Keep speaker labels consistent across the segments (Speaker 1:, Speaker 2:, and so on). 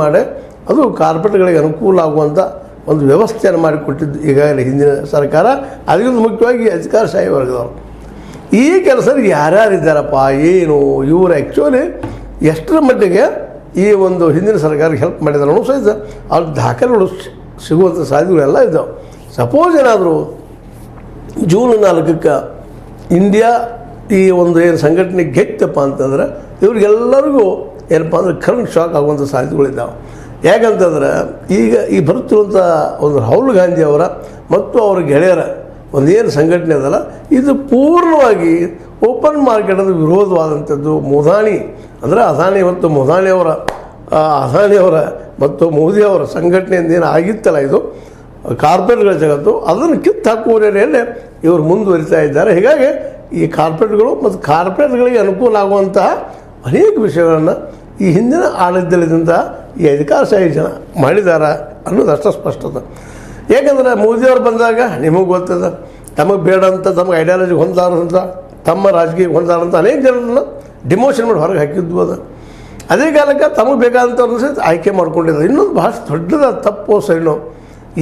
Speaker 1: ಮಾಡಿ ಅದು ಕಾರ್ಪೊರೇಟ್ಗಳಿಗೆ ಅನುಕೂಲ ಆಗುವಂಥ ಒಂದು ವ್ಯವಸ್ಥೆಯನ್ನು ಮಾಡಿಕೊಟ್ಟಿದ್ದು ಈಗಾಗಲೇ ಹಿಂದಿನ ಸರ್ಕಾರ. ಅದಕ್ಕಿಂತ ಮುಖ್ಯವಾಗಿ ಅಧಿಕಾರಶಾಹಿ ವರ್ಗದವರು ಈ ಕೆಲಸದಲ್ಲಿ ಯಾರ್ಯಾರಿದ್ದಾರಪ್ಪ ಏನು ಇವರು ಆ್ಯಕ್ಚುಲಿ ಎಷ್ಟರ ಮಟ್ಟಿಗೆ ಈ ಒಂದು ಹಿಂದಿನ ಸರ್ಕಾರಕ್ಕೆ ಹೆಲ್ಪ್ ಮಾಡಿದ್ದಾರೆ ಅನ್ನೋ ಸಹಿತ ಅವ್ರ ದಾಖಲೆಗಳು ಸಿಗುವಂಥ ಸಾಧ್ಯತೆಗಳೆಲ್ಲ ಇದ್ದಾವೆ. ಸಪೋಸ್ ಏನಾದರೂ ಜೂನ್ 4ಕ್ಕೆ ಇಂಡಿಯಾ ಈ ಒಂದು ಏನು ಸಂಘಟನೆ ಗೆತ್ತಪ್ಪ ಅಂತಂದ್ರೆ ಇವ್ರಿಗೆಲ್ಲರಿಗೂ ಏನಪ್ಪ ಅಂದರೆ ಕರೆಂಟ್ ಶಾಕ್ ಆಗುವಂಥ ಸಾಧ್ಯತೆಗಳಿದ್ದಾವೆ. ಯಾಕಂತಂದ್ರೆ ಈಗ ಈ ಬರುತ್ತಿರುವಂಥ ಒಂದು ರಾಹುಲ್ ಗಾಂಧಿ ಅವರ ಮತ್ತು ಅವರ ಗೆಳೆಯರ ಒಂದೇನು ಸಂಘಟನೆ ಅದಲ್ಲ ಇದು ಪೂರ್ಣವಾಗಿ ಓಪನ್ ಮಾರ್ಕೆಟದ ವಿರೋಧವಾದಂಥದ್ದು. ಮೋದಾಣಿ ಅಂದರೆ ಅದಾನಿ ಮತ್ತು ಅದಾನಿಯವರ ಮತ್ತು ಮೋದಿಯವರ ಸಂಘಟನೆಯಿಂದ ಏನು ಆಗಿತ್ತಲ್ಲ ಇದು ಕಾರ್ಪೊರೇಟ್ಗಳ ಜಗತ್ತು ಅದನ್ನು ಕಿತ್ತಾಕುವ ನೆಲೆಯಲ್ಲಿ ಇವರು ಮುಂದುವರಿತಾ ಇದ್ದಾರೆ. ಹೀಗಾಗಿ ಈ ಕಾರ್ಪೊರೇಟ್ಗಳು ಮತ್ತು ಕಾರ್ಪೊರೇಟ್ಗಳಿಗೆ ಅನುಕೂಲ ಆಗುವಂತಹ ಅನೇಕ ವಿಷಯಗಳನ್ನು ಈ ಹಿಂದಿನ ಆಡಳಿತದಿಂದ ಈ ಅಧಿಕಾರಶಾಹಿ ಜನ ಮಾಡಿದ್ದಾರೆ ಅನ್ನೋದು ಅಷ್ಟು ಸ್ಪಷ್ಟತೆ. ಏಕೆಂದರೆ ಮೋದಿಯವರು ಬಂದಾಗ ನಿಮಗೆ ಗೊತ್ತದ ತಮಗೆ ಬೇಡ ಅಂತ ತಮಗೆ ಐಡಿಯಾಲಜಿ ಹೊಂದಾರಂತ ತಮ್ಮ ರಾಜಕೀಯ ಹೊಂದಾರಂತ ಅನೇಕ ಜನರನ್ನು ಡಿಮೋಷನ್ ಮಾಡಿ ಹೊರಗೆ ಹಾಕಿದ್ವು. ಅದೇ ಕಾಲಕ್ಕೆ ತಮಗೆ ಬೇಕಾದಂಥವ್ರನ್ನ ಸಹಿತ ಆಯ್ಕೆ ಮಾಡ್ಕೊಂಡಿದ್ದಾರೆ. ಇನ್ನೊಂದು ಭಾಳ ದೊಡ್ಡದ ತಪ್ಪು ಸೈನು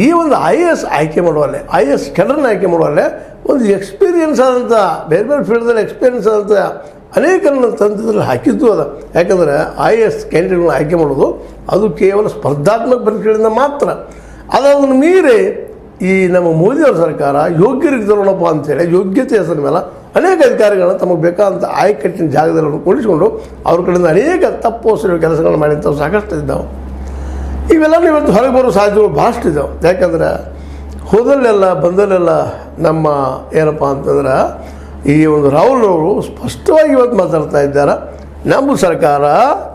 Speaker 1: ಈ ಒಂದು IAS ಆಯ್ಕೆ ಮಾಡುವಲ್ಲೇ IAS ಕೆಡರನ್ನ ಆಯ್ಕೆ ಮಾಡುವಲ್ಲೇ ಒಂದು ಎಕ್ಸ್ಪೀರಿಯನ್ಸ್ ಆದಂಥ ಬೇರೆ ಬೇರೆ ಫೀಲ್ಡ್ದಲ್ಲಿ ಎಕ್ಸ್ಪೀರಿಯನ್ಸ್ ಆದಂಥ ಅನೇಕರನ್ನು ತಂತ್ರದಲ್ಲಿ ಹಾಕಿದ್ದು ಅದ. ಯಾಕಂದರೆ IAS ಕ್ಯಾಂಡಿಡೇಟ್ಗಳನ್ನ ಆಯ್ಕೆ ಮಾಡೋದು ಅದು ಕೇವಲ ಸ್ಪರ್ಧಾತ್ಮಕ ಪರೀಕ್ಷೆಗಳಿಂದ ಮಾತ್ರ. ಅದನ್ನು ಮೀರಿ ಈ ನಮ್ಮ ಮೋದಿಯವರ ಸರ್ಕಾರ ಯೋಗ್ಯರಿದ್ದರೋಣಪ್ಪ ಅಂತೇಳಿ ಯೋಗ್ಯತೆ ಹೆಸರ ಮೇಲೆ ಅನೇಕ ಅಧಿಕಾರಿಗಳನ್ನ ತಮಗೆ ಬೇಕಾದಂಥ ಆಯ್ಕೆಟ್ಟಿನ ಜಾಗದಲ್ಲಿ ಕೂಡಿಸಿಕೊಂಡು ಅವ್ರ ಕಡೆಯಿಂದ ಅನೇಕ ತಪ್ಪೋಸರಿಯುವ ಕೆಲಸಗಳನ್ನು ಮಾಡಿದಂಥವು ಸಾಕಷ್ಟು ಇದ್ದಾವೆ. ಇವೆಲ್ಲ ಇವತ್ತು ಹೊರಗೆ ಬರೋ ಸಾಧ್ಯತೆಗಳು ಭಾಳಷ್ಟು ಇದ್ದಾವೆ. ಯಾಕಂದ್ರೆ ಹೋದಲ್ಲೆಲ್ಲ ಬಂದಲ್ಲೆಲ್ಲ ನಮ್ಮ ಏನಪ್ಪ ಅಂತಂದ್ರೆ ಈ ಒಂದು ರಾಹುಲ್ ಅವರು ಸ್ಪಷ್ಟವಾಗಿ ಇವತ್ತು ಮಾತಾಡ್ತಾ ಇದ್ದಾರೆ. ನಮ್ಮ ಸರ್ಕಾರ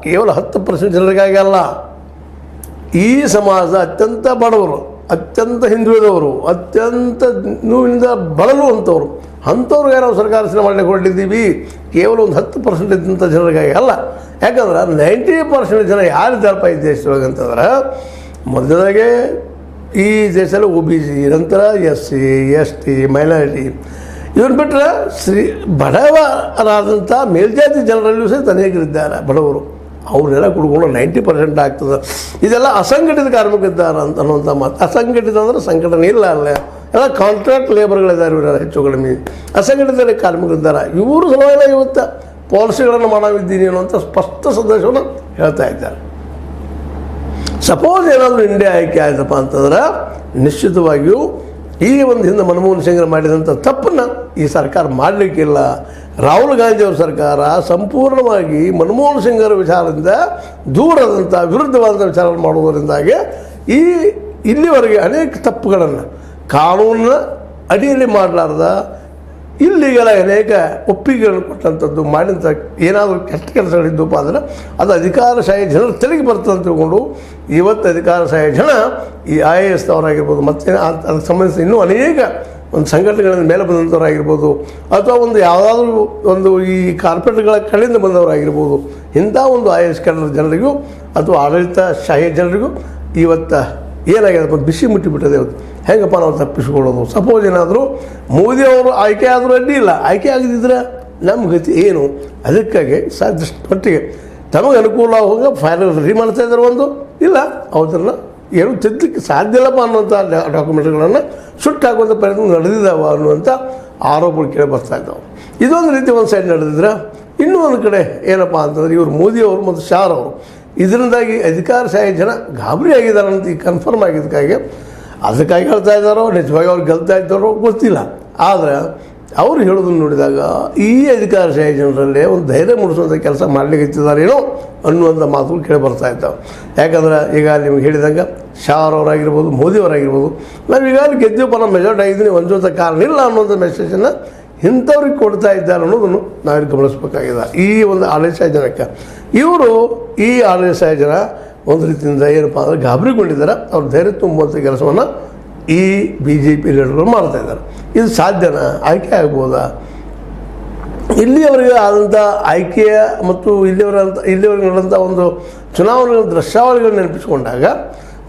Speaker 1: ಕೇವಲ 10% ಜನರಿಗಾಗಿ ಅಲ್ಲ, ಈ ಸಮಾಜ ಅತ್ಯಂತ ಬಡವರು, ಅತ್ಯಂತ ಹಿಂದುಳಿದವರು, ಅತ್ಯಂತ ನೋವಿನಿಂದ ಬಳಲುವಂಥವ್ರು ಅಂಥವ್ರಿಗೆ ನಾವು ಸರ್ಕಾರ ರಚನೆ ಮಾಡಲಿಕ್ಕೆ ಹೊರಟಿದ್ದೀವಿ. ಕೇವಲ ಒಂದು 10% ಇದ್ದಂಥ ಜನರಿಗಾಗಿ ಅಲ್ಲ. ಯಾಕಂದ್ರೆ 90% ಜನ ಯಾರಿದ್ದಾರಪ್ಪ ಈ ದೇಶದೊಳಗೆ ಅಂತಂದ್ರೆ ಮೊದಲಾಗೆ ಈ ದೇಶದಲ್ಲಿ OBC, ನಂತರ SC, ST, ಮೈನಾರಿಟಿ ಇವ್ರು ಬಿಟ್ಟರೆ ಬಡವರಾದಂಥ ಮೇಲ್ಜಾತಿ ಜನರಲ್ಲೂ ಸಹಿತ ಅನೇಕರಿದ್ದಾರೆ ಬಡವರು. ಅವ್ರನ್ನೆಲ್ಲ ಕುಡ್ಕೊಂಡು 90% ಆಗ್ತದೆ. ಇದೆಲ್ಲ ಅಸಂಘಟಿತ ಕಾರ್ಮಿಕರಿದ್ದಾರೆ ಅಂತ ಅನ್ನುವಂಥ ಮಾತು. ಅಸಂಘಟಿತ ಅಂದರೆ ಸಂಘಟನೆ ಇಲ್ಲ ಅಲ್ಲೇ ಎಲ್ಲ ಕಾಂಟ್ರಾಕ್ಟ್ ಲೇಬರ್ಗಳಿದ್ದಾರೆ. ಇವರೆಲ್ಲ ಹೆಚ್ಚು ಕಡಿಮೆ ಅಸಂಘಟಿತ ಕಾರ್ಮಿಕರಿದ್ದಾರೆ. ಇವರು ಸಲುವಾಗಿ ಇವತ್ತು ಪಾಲಿಸಿಗಳನ್ನು ಮಾಡಿದ್ದೀನಿ ಅನ್ನುವಂಥ ಸ್ಪಷ್ಟ ಸಂದೇಶವನ್ನು ಹೇಳ್ತಾ ಇದ್ದಾರೆ. ಸಪೋಸ್ ಏನಾದರೂ ಇಂಡಿಯಾ ಆಯ್ಕೆ ಆಯ್ತಪ್ಪ ಅಂತಂದ್ರೆ ನಿಶ್ಚಿತವಾಗಿಯೂ ಈ ಒಂದು ಹಿಂದೆ ಮನಮೋಹನ್ ಸಿಂಗ್ ಮಾಡಿದಂಥ ತಪ್ಪನ್ನು ಈ ಸರ್ಕಾರ ಮಾಡಲಿಕ್ಕಿಲ್ಲ. ರಾಹುಲ್ ಗಾಂಧಿಯವ್ರ ಸರ್ಕಾರ ಸಂಪೂರ್ಣವಾಗಿ ಮನಮೋಹನ್ ಸಿಂಗರ ವಿಚಾರದಿಂದ ದೂರದಂಥ ವಿರುದ್ಧವಾದಂಥ ವಿಚಾರವನ್ನು ಮಾಡುವುದರಿಂದಾಗಿ ಇಲ್ಲಿವರೆಗೆ ಅನೇಕ ತಪ್ಪುಗಳನ್ನು ಕಾನೂನಿನ ಅಡಿಯಲ್ಲಿ ಮಾಡಲಾರ್ದ ಇಲ್ಲಿಗೆಲ್ಲ ಅನೇಕ ಒಪ್ಪಿಗೆಗಳನ್ನು ಕೊಟ್ಟಂಥದ್ದು ಮಾಡಿದಂಥ ಏನಾದರೂ ಕೆಟ್ಟ ಕೆಲಸಗಳಿದ್ದಪ್ಪ ಅಂದರೆ ಅದು ಅಧಿಕಾರಶಾಹಿ ಜನರು ತೆರಿಗೆ ಬರ್ತದೆ ಅಂತ ತಿಳ್ಕೊಂಡು ಇವತ್ತು ಅಧಿಕಾರಶಾಹಿ ಜನ ಈ IAS ಅವರಾಗಿರ್ಬೋದು ಮತ್ತು ಅದಕ್ಕೆ ಸಂಬಂಧಿಸಿದ ಇನ್ನೂ ಅನೇಕ ಒಂದು ಸಂಘಟನೆಗಳಿಂದ ಮೇಲೆ ಬಂದಂಥವರಾಗಿರ್ಬೋದು ಅಥವಾ ಒಂದು ಯಾವುದಾದ್ರೂ ಒಂದು ಈ ಕಾರ್ಪೊರೇಟ್ಗಳ ಕಡೆಯಿಂದ ಬಂದವರಾಗಿರ್ಬೋದು ಇಂಥ ಒಂದು IAS ಕೆಡರ ಜನರಿಗೂ ಅಥವಾ ಆಡಳಿತಶಾಹಿ ಜನರಿಗೂ ಇವತ್ತು ಏನಾಗ್ಯದಪ್ಪ ಬಿಸಿ ಮುಟ್ಟಿಬಿಟ್ಟದೆ. ಇವತ್ತು ಹೆಂಗಪ್ಪ ನಾವು ತಪ್ಪಿಸ್ಕೊಳ್ಳೋದು? ಸಪೋಸ್ ಏನಾದರೂ ಮೋದಿಯವರು ಆಯ್ಕೆ ಆದರೂ ಅಡ್ಡಿ ಇಲ್ಲ, ಆಯ್ಕೆ ಆಗದಿದ್ದರೆ ನಮ್ಮ ಗತಿ ಏನು? ಅದಕ್ಕಾಗಿ ಸಾಧ್ಯಷ್ಟು ಮಟ್ಟಿಗೆ ತಮಗೆ ಅನುಕೂಲ ಆಗುವಾಗ ಫೈನಲ್ ರೆಡಿ ಮಾಡ್ತಾ ಇದ್ದಾರೆ. ಒಂದು ಇಲ್ಲ ಅವರನ್ನು ಏನು ತಿದ್ದಲಿಕ್ಕೆ ಸಾಧ್ಯ ಇಲ್ಲಪ್ಪ ಅನ್ನುವಂಥ ಡಾಕ್ಯುಮೆಂಟ್ಗಳನ್ನು ಸುಟ್ಟು ಹಾಕುವಂಥ ಪ್ರಯತ್ನ ನಡೆದಿದ್ದಾವೆ ಅನ್ನುವಂಥ ಆರೋಪಗಳು ಕೇಳಿ ಬರ್ತಾ ಇದ್ದಾವೆ. ಇದೊಂದು ರೀತಿ ಒಂದು ಸೈಡ್ ನಡೆದಿದ್ರೆ ಇನ್ನೂ ಒಂದು ಕಡೆ ಏನಪ್ಪ ಅಂತಂದರೆ ಇವರು ಮೋದಿಯವರು ಮತ್ತು ಶಾರ್ ಅವರು ಇದರಿಂದಾಗಿ ಅಧಿಕಾರಶಾಹಿ ಜನ ಗಾಬರಿ ಆಗಿದ್ದಾರೆ ಅಂತ ಈಗ ಕನ್ಫರ್ಮ್ ಆಗಿದ್ದಕ್ಕಾಗಿ ಅದಕ್ಕಾಗಿ ಹೇಳ್ತಾ ಇದ್ದಾರೋ ನಿಜವಾಗಿ ಅವ್ರು ಗೆಲ್ತಾ ಇದ್ದಾರೋ ಗೊತ್ತಿಲ್ಲ. ಆದರೆ ಅವರು ಹೇಳೋದನ್ನು ನೋಡಿದಾಗ ಈ ಅಧಿಕಾರಶಾಹಿ ಜನರಲ್ಲೇ ಒಂದು ಧೈರ್ಯ ಮೂಡಿಸುವಂಥ ಕೆಲಸ ಮಾಡಲಿಕ್ಕಿದ್ದಾರೇನೋ ಅನ್ನುವಂಥ ಮಾತುಗಳು ಕೇಳಿ ಬರ್ತಾ ಇದ್ದಾವೆ. ಯಾಕಂದ್ರೆ ಈಗ ನಿಮ್ಗೆ ಹೇಳಿದಂಗೆ ಶಾರ್ ಅವರಾಗಿರ್ಬೋದು, ಮೋದಿಯವರಾಗಿರ್ಬೋದು, ನಾವು ಈಗಾಗಲೇ ಗೆದ್ದೀವಪ್ಪ ನಮ್ಮ ಮೆಜಾರಿಟಿ ಆಗಿದ್ದೀನಿ ಹೊಂದುವಂಥ ಕಾರಣ ಇಲ್ಲ ಅನ್ನುವಂಥ ಮೆಸೇಜನ್ನು ಇಂಥವ್ರಿಗೆ ಕೊಡ್ತಾ ಇದ್ದಾರೆ ಅನ್ನೋದನ್ನು ನಾವಿಲ್ಲಿ ಗಮನಿಸಬೇಕಾಗಿದೆ. ಈ ಒಂದು ಆಡಳಿತಶಾಹಿ ಜನಕ್ಕೆ ಇವರು ಈ ಆಡಳಿತಶಾಹಿ ಜನ ಒಂದು ರೀತಿಯಿಂದ ಏನಪ್ಪ ಅಂದರೆ ಗಾಬರಿಗೊಂಡಿದ್ದಾರೆ. ಅವ್ರ ಧೈರ್ಯ ತುಂಬುವಂಥ ಕೆಲಸವನ್ನು ಈ BJP ಲೀಡರ್ಗಳು ಮಾಡ್ತಾಯಿದ್ದಾರೆ. ಇದು ಸಾಧ್ಯನಾ? ಆಯ್ಕೆ ಆಗ್ಬೋದಾ? ಇಲ್ಲಿಯವರೆಗೆ ಆದಂಥ ಆಯ್ಕೆಯ ಮತ್ತು ಇಲ್ಲಿವರೆಗೆ ನಡೆದಂಥ ಒಂದು ಚುನಾವಣೆಗಳ ದೃಶ್ಯಾವಳಿಗಳು ನೆನಪಿಸಿಕೊಂಡಾಗ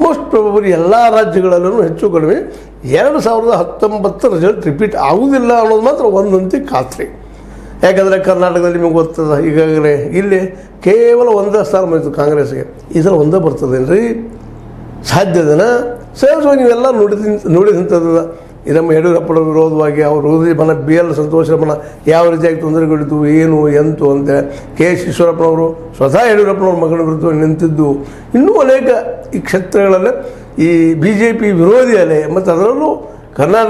Speaker 1: ಮೋಸ್ಟ್ ಪ್ರೊಬಬಲಿ ಎಲ್ಲ ರಾಜ್ಯಗಳಲ್ಲೂ ಹೆಚ್ಚು ಕಡಿಮೆ 2019 ರಿಸಲ್ಟ್ ರಿಪೀಟ್ ಆಗುವುದಿಲ್ಲ ಅನ್ನೋದು ಮಾತ್ರ ಒಂದಂತೆ ಖಾತ್ರಿ. ಯಾಕಂದರೆ ಕರ್ನಾಟಕದಲ್ಲಿ ನಿಮಗೆ ಗೊತ್ತದ ಈಗಾಗಲೇ ಇಲ್ಲಿ ಕೇವಲ ಒಂದೇ ಸ್ಥಾನ ಬಂದಿತ್ತು ಕಾಂಗ್ರೆಸ್ಗೆ, ಈ ಸಲ ಒಂದೇ ಬರ್ತದೇನು ರೀ? ಸಾಧ್ಯದನ? ಸಹಜವಾಗಿ ನೀವೆಲ್ಲ ನೋಡಿದಂಥದ್ದು ಈ ನಮ್ಮ ಯಡಿಯೂರಪ್ಪನ ವಿರೋಧವಾಗಿ ಅವರು ಮನ ಬಿ ಎಲ್ ಸಂತೋಷರಪ್ಪನ ಯಾವ ರೀತಿಯಾಗಿ ತೊಂದರೆಗಳಿದ್ದು ಏನು ಎಂತು ಅಂತ ಕೆ ಎಸ್ ಈಶ್ವರಪ್ಪನವರು ಸ್ವತಃ ಯಡಿಯೂರಪ್ಪನವ್ರ ಮಗಳ ವಿರುದ್ಧ ನಿಂತಿದ್ದು, ಇನ್ನೂ ಅನೇಕ ಈ ಕ್ಷೇತ್ರಗಳಲ್ಲಿ ಈ BJP ವಿರೋಧಿ ಅಲೆ ಮತ್ತು ಅದರಲ್ಲೂ ಕರ್ನಾಟಕ